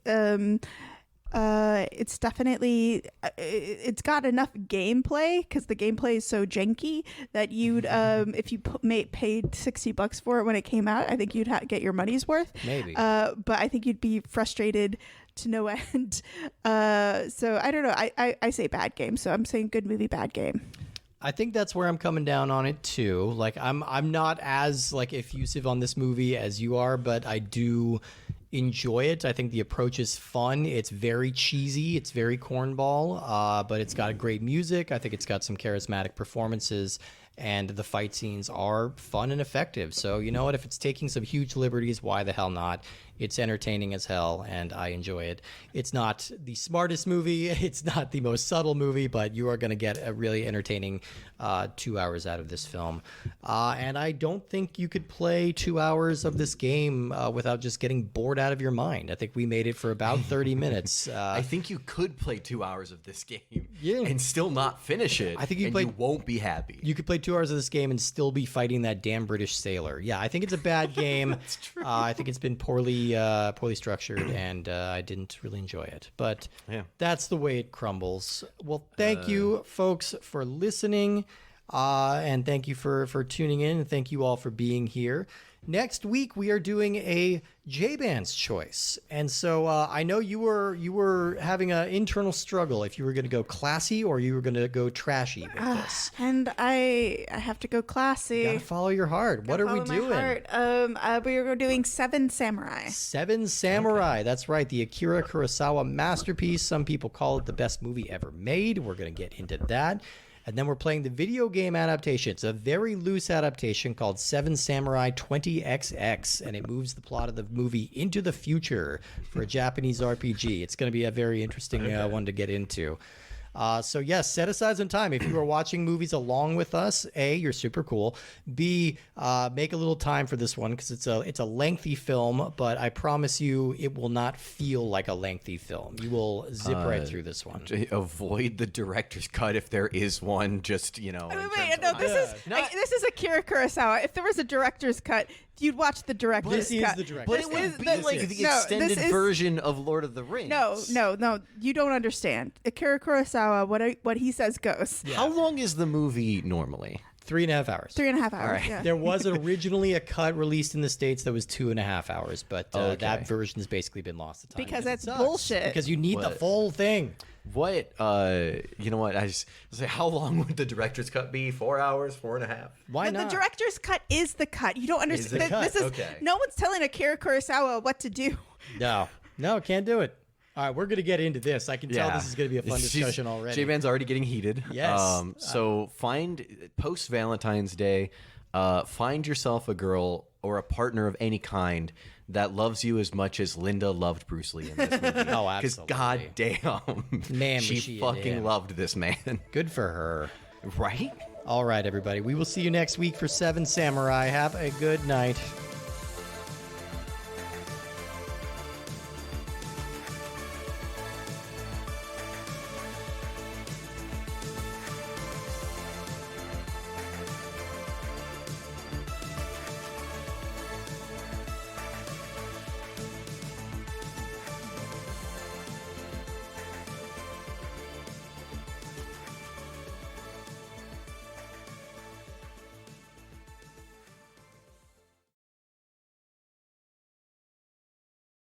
it's definitely it's got enough gameplay, because the gameplay is so janky that you'd if you paid $60 for it when it came out, I think you'd get your money's worth. Maybe. But I think you'd be frustrated to no end. So I don't know. I say bad game. So I'm saying good movie, bad game. I think that's where I'm coming down on it too. Like I'm not as like effusive on this movie as you are, but I do enjoy it. I think the approach is fun. It's very cheesy. It's very cornball, but it's got great music. I think it's got some charismatic performances, and the fight scenes are fun and effective. So you know what? If it's taking some huge liberties, why the hell not? It's entertaining as hell, and I enjoy it. It's not the smartest movie. It's not the most subtle movie, but you are going to get a really entertaining 2 hours out of this film. And I don't think you could play 2 hours of this game without just getting bored out of your mind. I think we made it for about 30 minutes. I think you could play 2 hours of this game Yeah. and still not finish it. I think you won't be happy. You could play 2 hours of this game and still be fighting that damn British sailor. Yeah, I think it's a bad game. That's true. I think it's been poorly structured, and I didn't really enjoy it. But that's the way it crumbles. Well, thank you, folks, for listening, and thank you for tuning in, and thank you all for being here. Next week, we are doing a J-Band's choice. And so I know you were having an internal struggle if you were going to go classy or you were going to go trashy with this. And I have to go classy. You gotta follow your heart. What are we doing? We are doing Seven Samurai. Seven Samurai. That's right. The Akira Kurosawa masterpiece. Some people call it the best movie ever made. We're going to get into that. And then we're playing the video game adaptation. It's a very loose adaptation called Seven Samurai 20XX, and it moves the plot of the movie into the future for a Japanese RPG. It's going to be a very interesting one to get into. So yes, set aside some time. If you are watching movies along with us, A, you're super cool. B, make a little time for this one, because it's a lengthy film, but I promise you it will not feel like a lengthy film. You will zip right through this one. Avoid the director's cut if there is one. Just This is Akira Kurosawa. If there was a director's cut, you'd watch the director's This cut. is the director's But cut. it would be like the extended version of Lord of the Rings. No, you don't understand. Akira Kurosawa, what he says goes. Yeah. How long is the movie normally? 3.5 hours. 3.5 hours. right. Yeah. There was originally a cut released in the States that was 2.5 hours, but that version has basically been lost to time. Because it that's sucks. bullshit. Because you need the full thing. What? You know what? I just say, how long would the director's cut be? 4 hours? 4.5? Why But not? the director's cut is the cut. You don't understand. the cut. This is Okay. no one's telling Akira Kurosawa what to do. No, can't do it. All right, we're going to get into this. I can tell this is going to be a fun discussion already. J-Band's already getting heated. Yes. So post Valentine's Day, find yourself a girl or a partner of any kind that loves you as much as Linda loved Bruce Lee in this movie. Oh, Because absolutely. goddamn, Man, was she she into fucking him. loved this man. Good for her. Right? All right, everybody. We will see you next week for Seven Samurai. Have a good night.